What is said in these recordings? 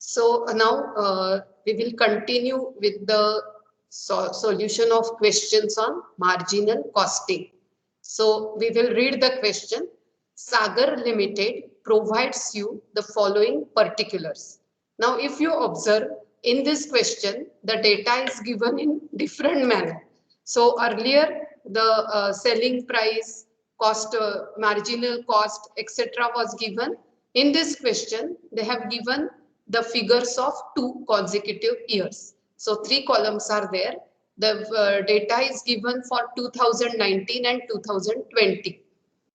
So now we will continue with the solution of questions on marginal costing. So we will read the question. Sagar Limited provides you the following particulars. Now if you observe in this question, the data is given in different manner. So earlier the selling price, cost, marginal cost, etc. was given. In this question, they have given the figures of 2 consecutive years. So 3 columns are there. The data is given for 2019 and 2020.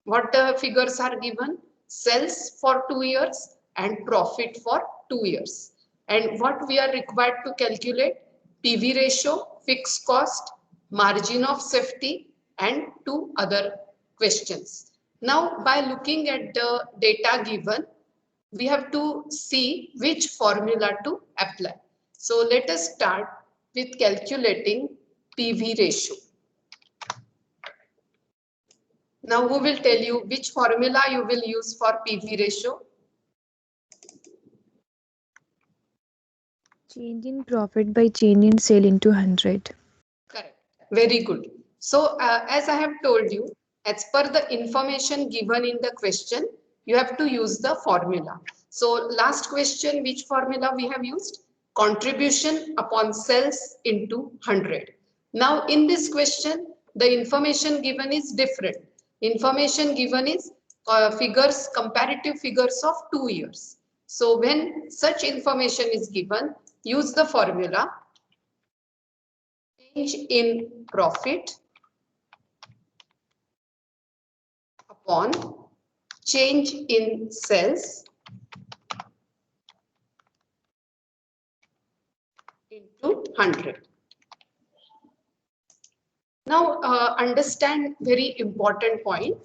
What figures are given? Sales for 2 years and profit for 2 years. And what we are required to calculate? PV ratio, fixed cost, margin of safety, and 2 other questions. Now, by looking at the data given, we have to see which formula to apply. So let us start with calculating PV ratio. Now who will tell you which formula you will use for PV ratio? Change in profit by change in sale into 100. Correct. Very good. So as I have told you, as per the information given in the question, you have to use the formula. So last question, which formula we have used? Contribution upon sales into 100. Now in this question, the information given is different. Information given is figures, comparative figures of 2 years. So when such information is given, use the formula change in profit upon change in sales into 100. Now understand very important point.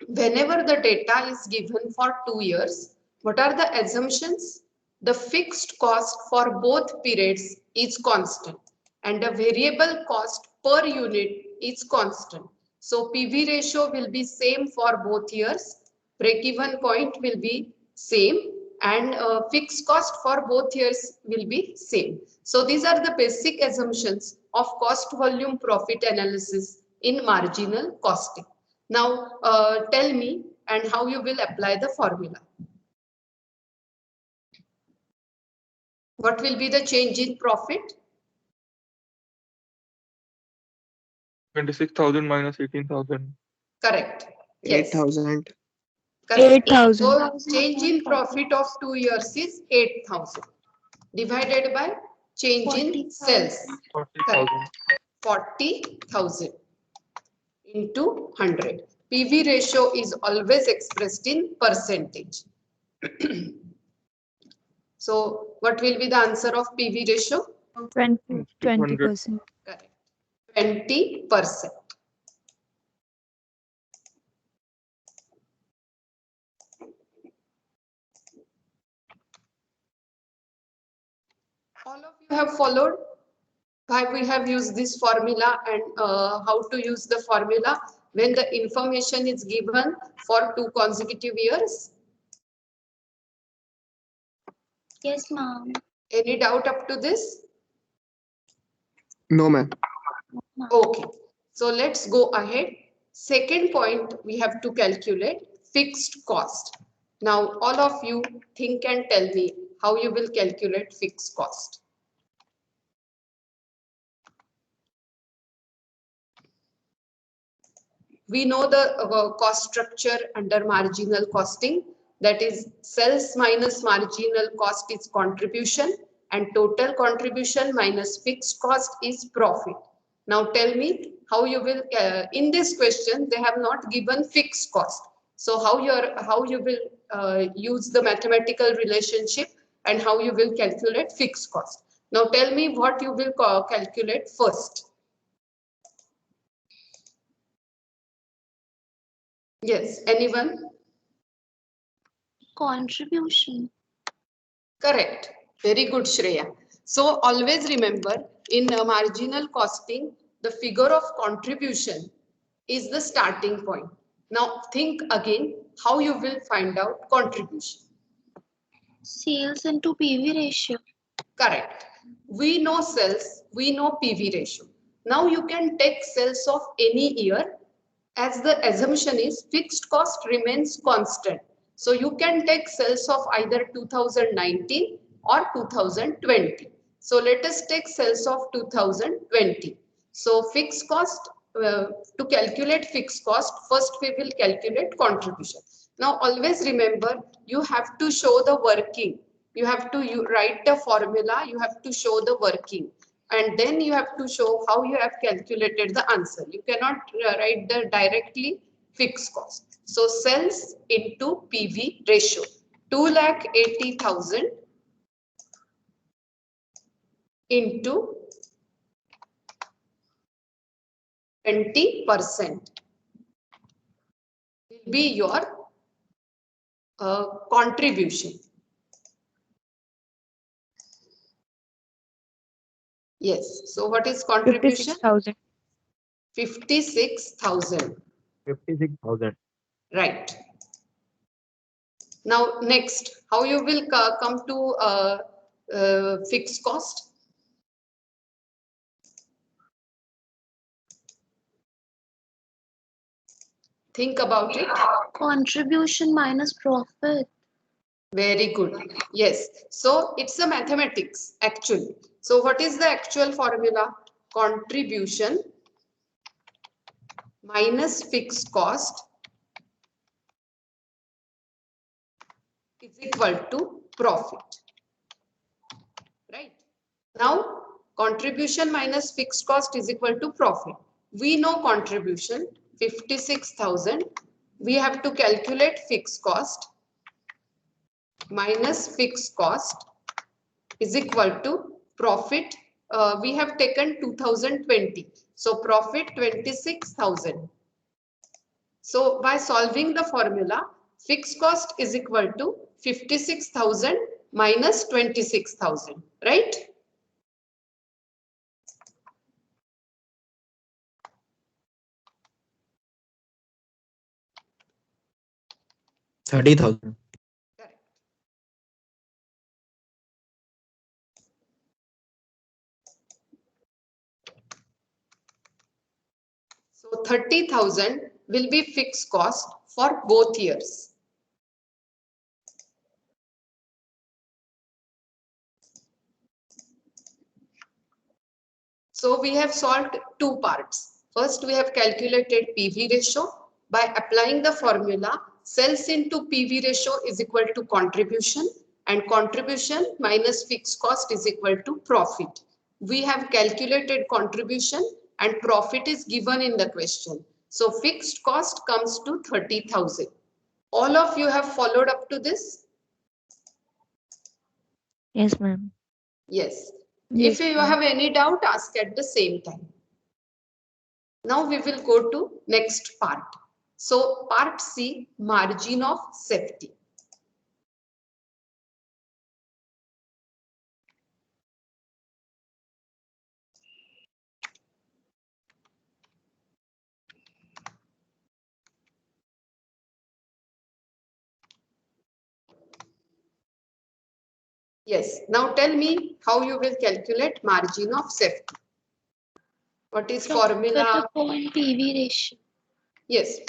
Whenever the data is given for 2 years, what are the assumptions? The fixed cost for both periods is constant and the variable cost per unit is constant. So PV ratio will be same for both years. Break-even point will be same and fixed cost for both years will be same. So these are the basic assumptions of cost volume profit analysis in marginal costing. Now tell me and how you will apply the formula. What will be the change in profit? 26,000 minus 18,000. Correct. Yes. 8,000. Correct. 8,000. So change in profit of 2 years is 8,000 divided by change in sales. 40,000. 40,000 into 100. PV ratio is always expressed in percentage. So what will be the answer of PV ratio? 20%. Correct. 20%. All of you have followed why we have used this formula and how to use the formula when the information is given for 2 consecutive years. Yes, ma'am. Any doubt up to this? No, ma'am. Okay. So let's go ahead. Second point, we have to calculate fixed cost. Now, all of you think and tell me how you will calculate fixed cost. We know the cost structure under marginal costing, that is sales minus marginal cost is contribution and total contribution minus fixed cost is profit. Now tell me how you will, in this question they have not given fixed cost. So how you will use the mathematical relationship and how you will calculate fixed cost. Now tell me what you will calculate first. Yes, anyone? Contribution. Correct. Very good, Shreya. So always remember in marginal costing, the figure of contribution is the starting point. Now think again how you will find out contribution. Sales into PV ratio. Correct. We know sales, we know PV ratio. Now you can take sales of any year as the assumption is fixed cost remains constant. So you can take sales of either 2019 or 2020. So let us take sales of 2020. So fixed cost, to calculate fixed cost, first we will calculate contribution. Now always remember, you have to show the working. You have to write the formula, you have to show the working, and then you have to show how you have calculated the answer. You cannot write the directly fixed cost. So sales into PV ratio, 2,80,000 into 20% will be your contribution. Yes. So what is contribution? 56,000. 56,000. 56,000. Right. Now next, how you will come to fixed cost? Think about it. Contribution minus profit. Very good. Yes. So it's a mathematics actually. So what is the actual formula? Contribution minus fixed cost is equal to profit. Right. Now contribution minus fixed cost is equal to profit. We know contribution 56,000. We have to calculate fixed cost minus fixed cost is equal to profit. We have taken 2020. So profit 26,000. So by solving the formula, fixed cost is equal to 56,000 minus 26,000, right? $30,000. Correct. So 30,000 will be fixed cost for both years. So we have solved two parts. First, we have calculated PV ratio. By applying the formula, sales into PV ratio is equal to contribution, and contribution minus fixed cost is equal to profit. We have calculated contribution and profit is given in the question. So fixed cost comes to 30,000. All of you have followed up to this? Yes, ma'am. Yes. Yes, If you ma'am. have any doubt, ask at the same time. Now we will go to next part. So part C, margin of safety. Yes. Now tell me how you will calculate margin of safety. What is Profit formula? upon PV ratio. Yes.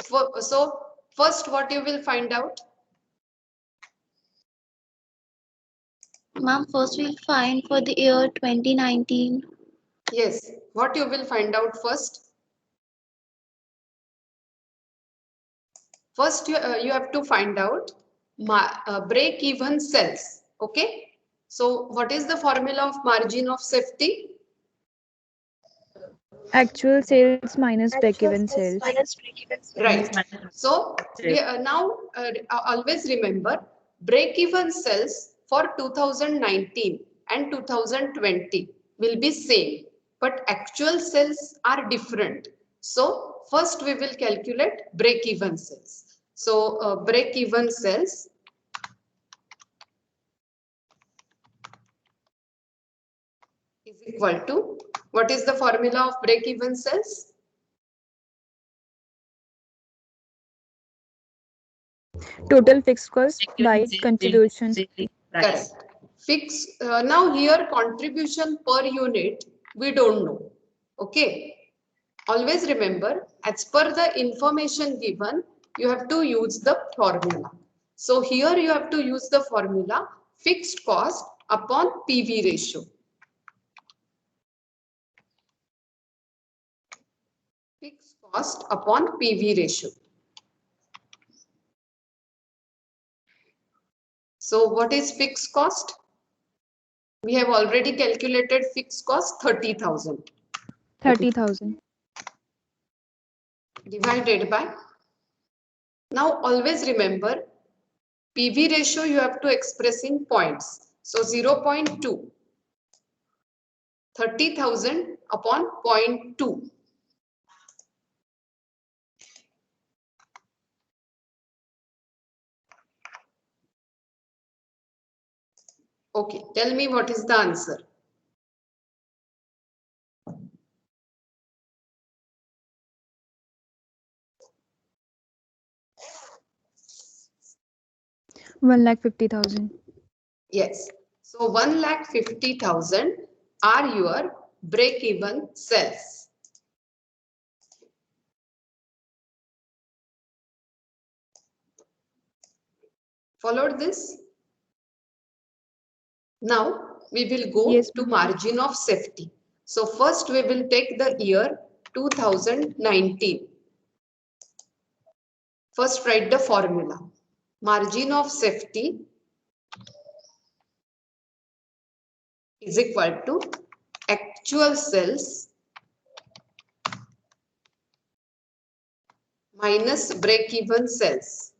So first what you will find out? Ma'am, first we'll find for the year 2019. Yes. What you will find out first? First you have to find out break even sales. Okay. So what is the formula of margin of safety? Actual sales minus break-even sales. Right. So we now always remember break-even sales for 2019 and 2020 will be same, but actual sales are different. So first we will calculate break-even sales. So break-even sales is equal to, what is the formula of break-even sales? Total fixed cost by contribution. Correct. Fix. Now here contribution per unit, we don't know. Okay. Always remember, as per the information given, you have to use the formula. So here you have to use the formula fixed cost upon PV ratio. Fixed cost upon PV ratio. So what is fixed cost? We have already calculated fixed cost 30,000. 30,000. Divided by. Now always remember PV ratio you have to express in points. So 0.2. 30,000 upon 0.2. Okay, tell me what is the answer. One lakh 50,000. Yes. So 1,50,000 are your break-even cells. Followed this? Now we will go Yes, to ma'am. margin of safety. So first we will take the year 2019. First write the formula. Margin of safety is equal to actual sales minus break-even sales.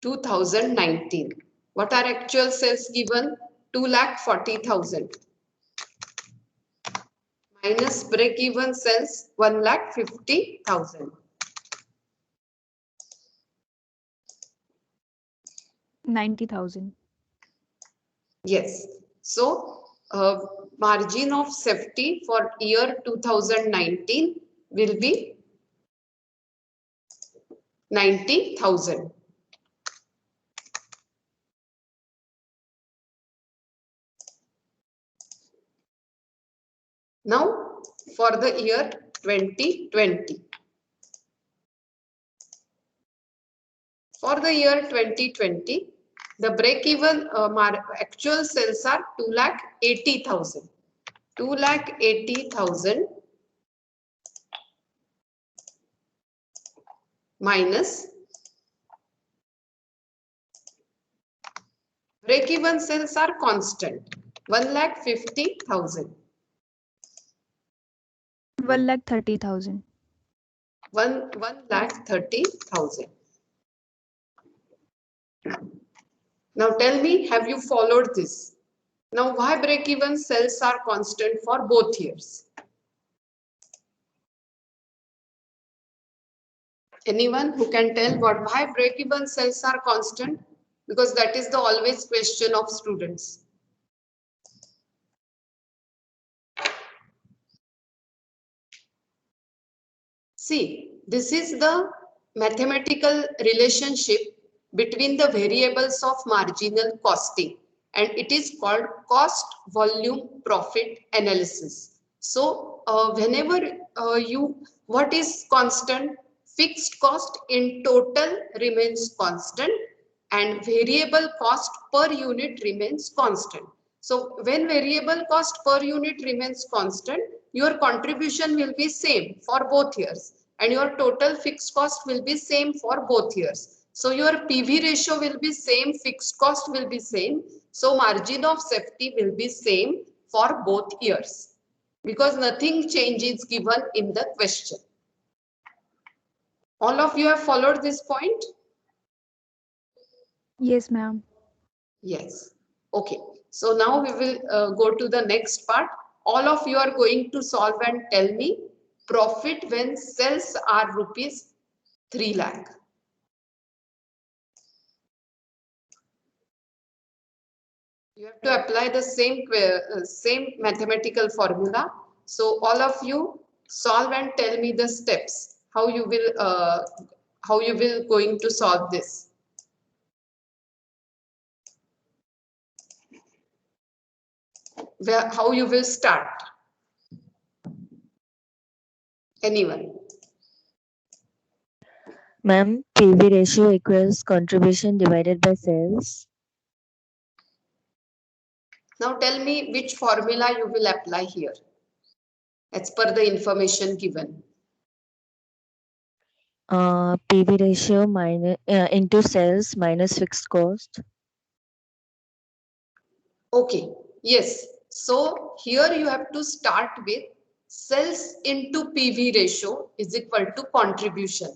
(2019). What are actual sales given? 2,40,000 minus break-even sales 1,50,000. 90,000. Yes. So margin of safety for year 2019 will be 90,000. Now for the year 2020. For the year 2020, the break-even actual sales are 2,80,000. 2,80,000 minus break-even sales are constant. 1,50,000. 1,30,000. 1,30,000. Now tell me, have you followed this? Now why break-even sales are constant for both years? Anyone who can tell why break-even sales are constant? Because that is the always question of students. See, this is the mathematical relationship between the variables of marginal costing, and it is called cost volume profit analysis. So whenever what is constant? Fixed cost in total remains constant and variable cost per unit remains constant. So when variable cost per unit remains constant, your contribution will be same for both years and your total fixed cost will be same for both years. So your PV ratio will be same, fixed cost will be same. So margin of safety will be same for both years because nothing change is given in the question. All of you have followed this point? Yes, ma'am. Yes. Okay. So now we will go to the next part. All of you are going to solve and tell me profit when sales are rupees 3 lakh. You have to apply the same mathematical formula. So all of you solve and tell me the steps how you will going to solve this. How you will start. Anyone? Ma'am, PV ratio equals contribution divided by sales. Now tell me which formula you will apply here as per the information given. PV ratio minus into sales minus fixed cost. Okay, yes. So here you have to start with sales into PV ratio is equal to contribution.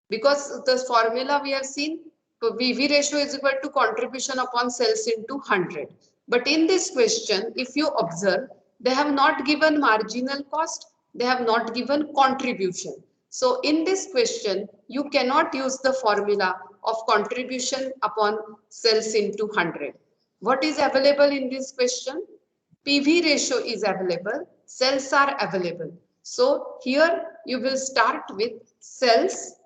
Because the formula we have seen, PV ratio is equal to contribution upon sales into 100. But in this question, if you observe, they have not given marginal cost, they have not given contribution. So in this question, you cannot use the formula of contribution upon sales into 100. What is available in this question? PV ratio is available, cells are available. So here you will start with cells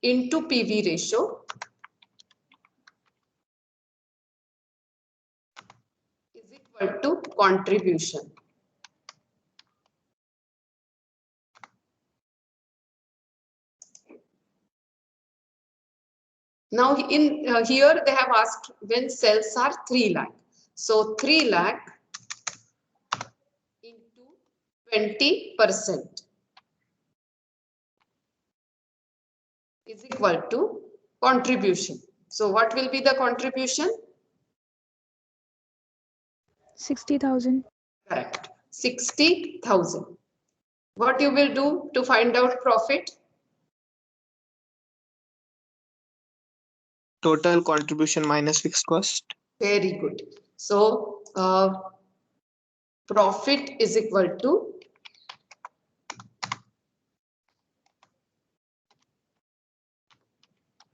into PV ratio is equal to contribution. Now in here they have asked when cells are 3 lakh. So 3 lakh into 20% is equal to contribution. So what will be the contribution? 60,000. Correct. 60,000. What you will do to find out profit? Total contribution minus fixed cost. Very good. So profit is equal to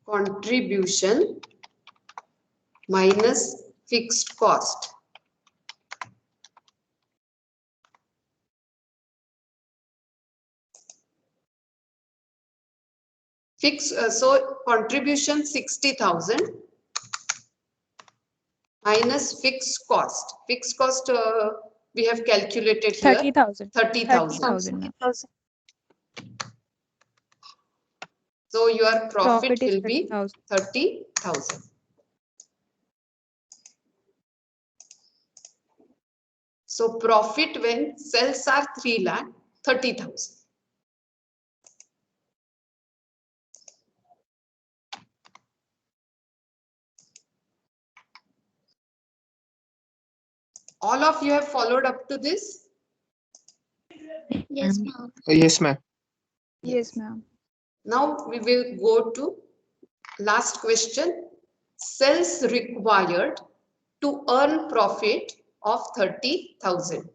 contribution minus fixed cost. So contribution 60,000 minus fixed cost. Fixed cost we have calculated here 30,000. 30,000. 30,000, ma'am. So your profit Profit is will be 30,000. 30,000. So profit when sales are 3 lakh, 30,000. All of you have followed up to this? Yes, ma'am. Yes, ma'am. Yes, ma'am. Now we will go to last question. Cells required to earn profit of 30,000.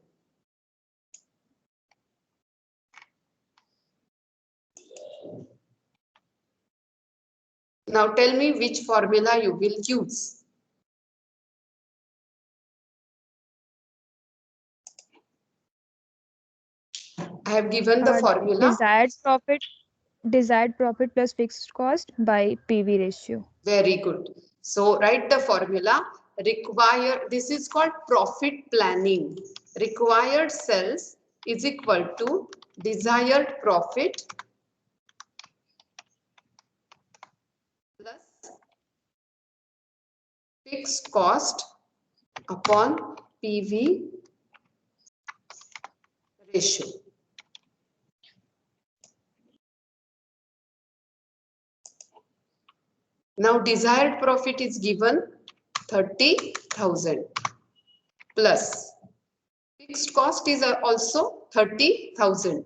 Now tell me which formula you will use. I have given the formula. Desired profit plus fixed cost by PV ratio. Very good. So write the formula. This is called profit planning. Required sales is equal to desired profit plus fixed cost upon PV ratio. Now desired profit is given 30,000 plus fixed cost is also 30,000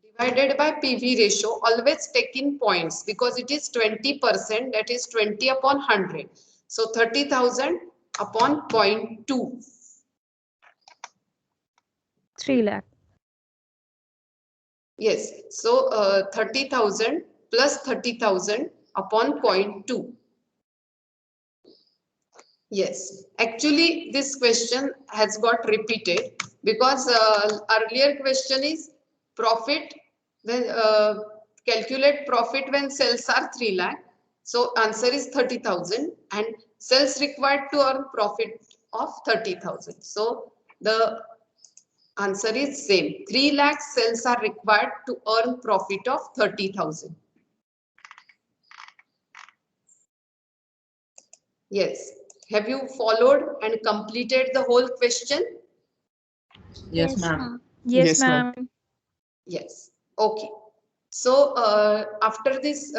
divided by PV ratio. Always take in points because it is 20%, that is 20 upon 100. So 30,000 upon 0.2. 3 lakh. Yes, so 30,000 plus 30,000 upon 0.2. Yes, actually this question has got repeated because earlier question is profit when calculate profit when sales are 3 lakh. So answer is 30,000 and sales required to earn profit of 30,000. So the answer is same. 3 lakh sales are required to earn profit of 30,000. Yes. Have you followed and completed the whole question? Yes, ma'am. Yes, Yes, ma'am. ma'am. Yes. Okay. So after this,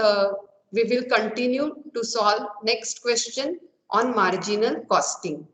we will continue to solve next question on marginal costing.